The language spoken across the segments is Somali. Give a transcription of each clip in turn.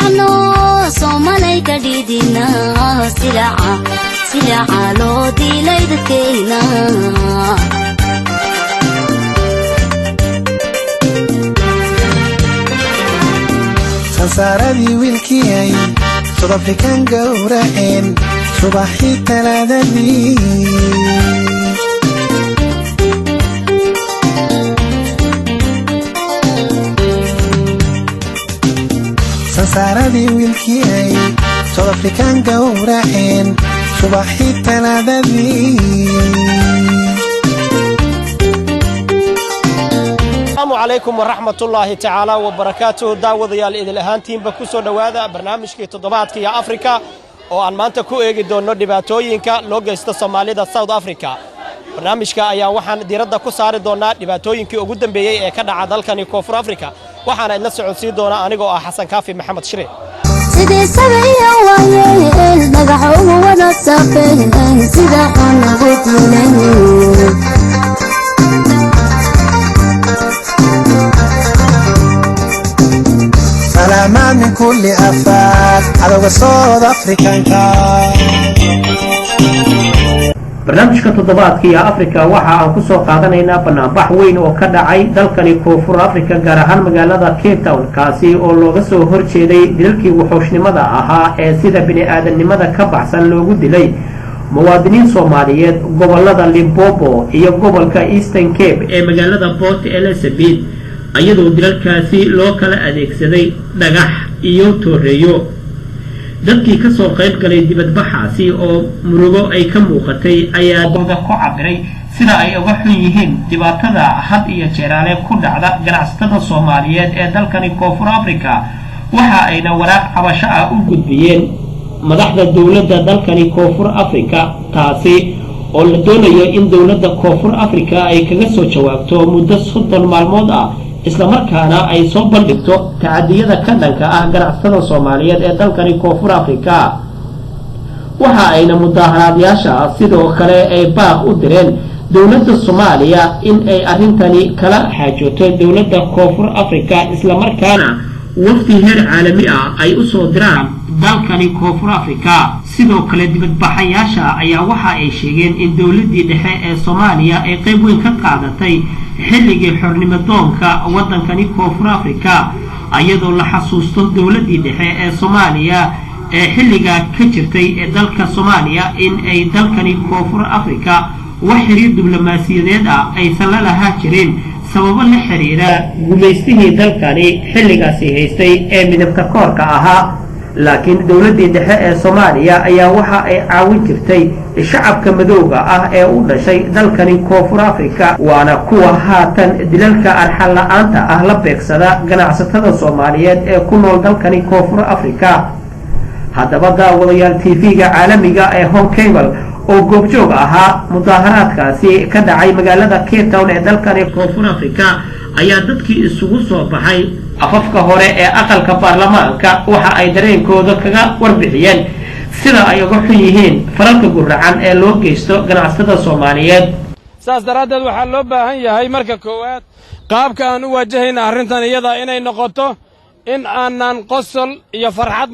كعنا صومالي كديدنا سلعة لودي ليدكينا ساردي ويلكي صدف كان جورين صباحي تلادني ساردي ويلكي صدف كان جورين صباحي تلادني السلام عليكم ورحمة الله تعالى وبركاته داوديال إذا لهانتين بكسو دوادا برنامجكي تضباطكي يا أفريكا oo aan maanta ku eegi doono dhibaatooyinka loo geysto Soomaalida South Africa barnaamijka ayaa waxaan diiradda ku saari doonaa dhibaatooyinkii ugu dambeeyay ee ka dhacay dalkani Koonfur Afrika waxaana idin socodsiin doona anigoo ah Xasan Kaafi Maxamed Shire sidee sameeyo waayay magaca ugu wada saafay sida aan ugu tuulay سلام من كل أفاق على وسط أفريقيا barnaamijka toddobaadka ee Afrika waxa aan ku soo qaadanaynaa banaanbax weyn oo ka dhacay dalkani Koonfur Afrika gaar ahaan magaalada Cape Town kaasi oo looga soo horjeeday dilkii wuxuushnimada ahaa ee sida bini'aadanimada ka baxsan loogu dilay muwaadiniin Soomaaliyeed gobolada Limpopo iyo gobolka Eastern Cape ee magaalada Port Elizabeth ayadoo dilalkaasi loo kala adeegsaday dhagax iyo tooreeyo dadkii ka soo qayb galay dibadbaxaasi oo murugo ay ka muuqatay ayaa dooda ku cabiray sida ay uga xun yihiin dhibaatada had iyo jeeraale ku dhacda ganacsatada Soomaaliyeed ee dalkani Koonfur Afrika waxa ayna waraaq cabasho ah u gudbiyeen madaxda dawladda dalkani Koonfur Afrika taasi oo la doonayo in dawladda Koonfur Afrika ay kaga soo jawaabto muddo 30 maalmood ah isla markaana ay soo bandhigto tacaddiyada ka dhanka ah ganacsatada Soomaaliyeed ee dalkani Koonfur Afrika waxa ayna mudaharaadayaasha sidoo kale ay baaq u direen dawladda Soomaaliya in ay arintani kala xajooto dawladda Koonfur Afrika isla markaana wafdi heer caalami ah ay u soo diraan dalkani Koonfur Afrika sidoo kale dibadbaxayaasha ayaa waxa ay sheegeen in dawladdii dhexe ee Soomaaliya ay qayb weyn ka qaadatay xilligii xornimadoonka wadankani Koonfur Afrika ayadoo la xasuusto dawladdii dhexe ee Soomaaliya ee xilliga ka jirtay ee dalka Soomaaliya in ay dalkani Koonfur Afrika wax xiriir diblomaasiyadeed ah aysan la lahaa jirin sababo la xiriira gumeystihii dalkani xilligaasi haystay ee midabka koorka ahaa laakiin dawladdii dhexe ee Soomaaliya ayaa waxa ay caawin jirtay shacabka madowga ah ee u dhashay dalkani Koonfur Afrika waana kuwa haatan dilalka arxan la'aanta ah la beegsada ganacsatada Soomaaliyeed ee ku nool dalkani Koonfur Afrika haddaba daawadayaal TV-ga caalamiga ee Home Cable oo goobjoog ahaa mudaharaadkaasi ka dhacay magaalada Cape Town ee dalkani Koonfur Afrika ayaa dadkii isugu soo baxay afafka hore ee aqalka baarlamaanka waxa ay dareenkooda kaga warbixiyeen sida ay uga xun yihiin falalka guracan ee loo geysto ganacsatada Soomaaliyeed saas daradeed waxa loo baahan yahay marka koowaad qaabka aan u wajahayna arrintan iyada inay noqoto in aanan qosol iyo farxad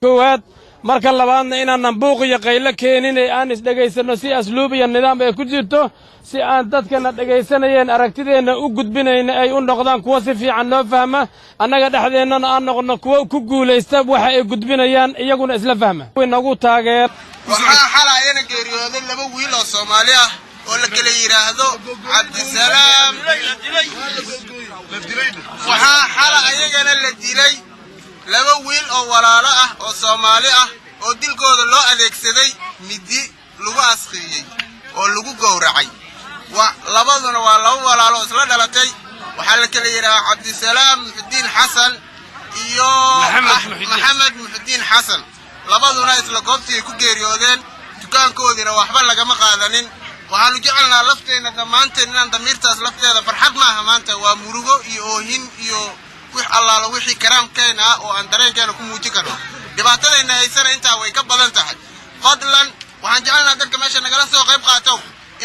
koowaad marka labaadna inaanan buuq iyo qaylo keenin ee aan isdhegaysano si asluub iyo nidaam ay ku jirto si aan dadkana dhegaysanayeen aragtideena u gudbinayna ay u noqdaan kuwa si fiican noo fahma annaga dhexdeennana aan noqono kuwa ku guulaysta waxa ay gudbinayaan iyaguna isla fahma inagu taageer waxaa xalayna geeriyooday laba wiil oo Soomaali ah oo la kala yiraahdo Cabdisalaam waxaa xalayna la dilay laba wiil oo walaalo ah oo Soomaali ah oo dilkooda loo adeegsaday midi lagu asqiyay oo lagu gowracay labaduna waa laba walaalo isla dhalatay waxa la kala yiraahdaa Cabdisalaam Muxudiin Xasan iyo Maxamed Muxudiin Xasan labaduna isla goobtii ku geeriyoodeen dukaankoodina waxba lagama qaadanin waxaanu jecelnaa lafteena dhammaanteen inaan damiirtaas lafteeda farxad maaha maanta waa murugo iyo oohin iyo wix allaala wixii karaamkeena ah oo aan dareenkeena ku muujin karno dhibaatadayna haysana intaa way ka badan tahay fadlan waxaan jecelnaa dadka meesha nagala soo qayb qaato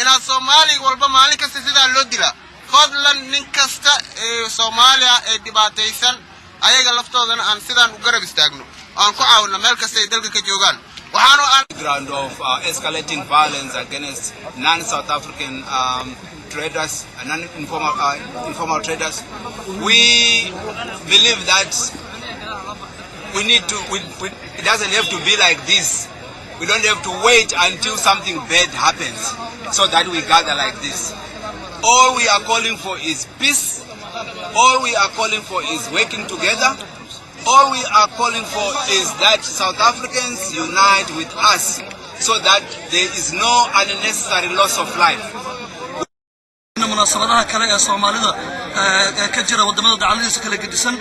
inaad Soomaali walba maalin kasta sidaa loo dila fadlan nin kasta ee Soomaaliya ee dhibaataysan ayaga laftoodana aan sidaan u garab istaagno aan ku caawino meel kasta ay dalka ka joogaan waxaanu aan ground of escalating violence against non-South African traders and informal traders. We believe that we need to it doesn't have to be like this. We don't have to wait until something bad happens so that we gather like this. All we are calling for is peace. All we are calling for is working together. All we are calling for is that South Africans unite with us so that there is no unnecessary loss of life. مناسباتها كلا الصومالية كجرا ودمنا دعالي سكلا قدسن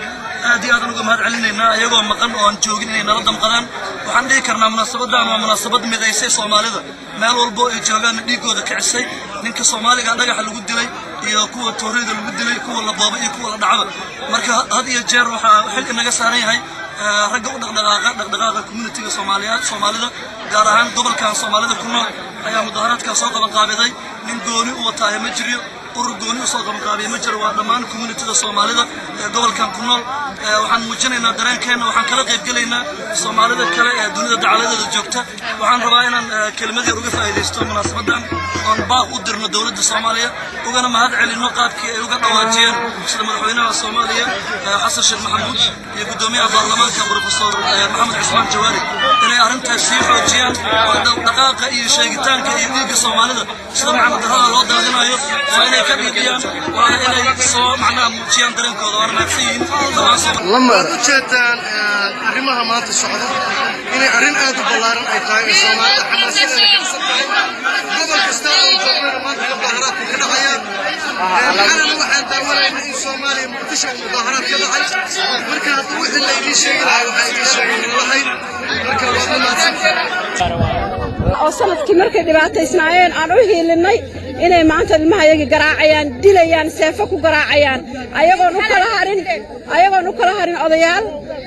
دي هذا نقول هذا علينا يجوا مكان وان جوجين نردم قدان وعندي كرنا مناسبات دعنا مناسبات مدايسة صومالية ما هو البو جوجان ديكو ذا كعسي نك الصومالي قاعد نجح اللي قد لي يكون توريد اللي قد لي يكون لبابا يكون دعوة مركز هذه الجار وحل إنك ساري هاي رجعوا دقدقة كوميونتي الصوماليات صومالية جارهان قبل كان صومالية كنا أيام مظاهرات كسوق مقابضي من قوني وطاية مجري ورجوني وسوق مقابضي مجري وضمان كوميونتي الصومالية قبل كان كنا وحن مجنينا درين كنا وحن كلا قيد قلينا الصومالية كلا دنيا دعالة الجوكتة وحن رباينا كلمة رجفة إليستو مناسبة دام ونباق ودرنا دولة الصومالية وقنا ما هذا على النقاط كي وقنا واجين سلم الحوينا الصومالية حسن الشيخ محمود يقدمي البرلمان كبروفيسور محمد عثمان جواري إني أرنت السيف وجيان دقائق أي شيء تانك يديك الصومالية سلم محمد هذا الوضع هنا يف فإني كبيديان وأنا إني صو معنا جيان درين كذا وأنا نفسين لما وجدان أرمها ما تصعد إني أرن أدو بلارن أي طاي الصومالية حماسين قبل كستان وجبنا ما تظاهرات كذا حياة أنا واحد دولة إن الصومالية مقتشف مظاهرات كذا حياة مركز واحد اللي يجي شيء وحيد شيء والله مركز والله ما sanadkii markay dhibaataysnaayeen aan u hiilinay inay maanta ilmahayaga garaacayaan dilayaan seefo ku garaacayaan ayagoon u kala harin odayaal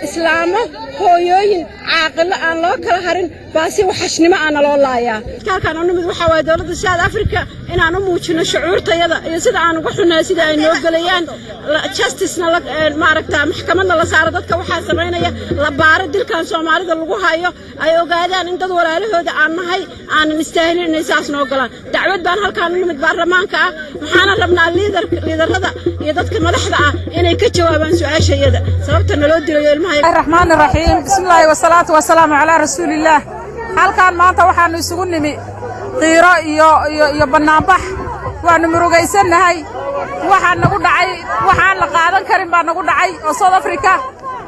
islaamo hooyooyin caaqilo aan loo kala harin baasi waxashnimo aan loo laayaa halkaan oo nimid waxa way dawladda South Africa inaan u muujino shucuurtayada iyo sida aan uga xunahay sida ay noo galayaan justice-na ma aragtaa maxkamadda la saaro dadka waxa sameynaya la baaro dilkan Soomaalida lagu hayo ay ogaadaan in dad walaalahooda aan nahay aanan istaahilin inay saas noo galaan dacwad baan halkaan u nimid baarlamaanka ah waxaana rabnaa liidarada iyo dadka madaxda ah inay ka jawaabaan su'aashayada sababta naloo dilayo ilmaha الرحمن الرحيم بسم الله والصلاة والسلام على رسول الله halkaan maanta waxaanu isugu nimi qiiro iyo banaanbax waanu murugaysanahay waxaan nagu dhacay waxaan la qaadan karin baa nagu dhacay oo South Africa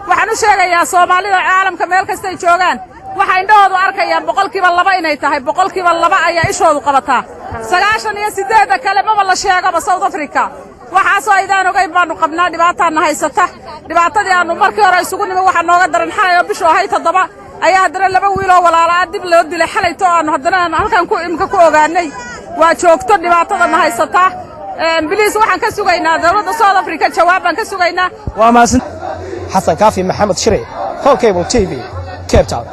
waxaan u sheegayaa Soomaalida caalamka meel kasta ay joogaan waxa indhahoodu arkayaan boqolkiiba 2 inay tahay boqolkiiba 2 ayaa ishoodu qabataa 98 kale ma la sheegaba South Africa waxaasoo aydaan ogeyn baanu qabnaa dhibaataan haysata dhibaatadii aanu markii hore isugu nimi waxa nooga daran xalay oo bisho ahay 7 ayaa hadana 2 wiil oo walaalo ah dib loo dilay xalayto aanu hadana halkan ku imka ku ogaanay waa joogto dhibaatada haysata biliis waxaan ka sugaynaa dawladda South Africa jawaabaan ka sugaynaa waa maasan xasan kaafi maxamed shire Home Cable TV Cape Town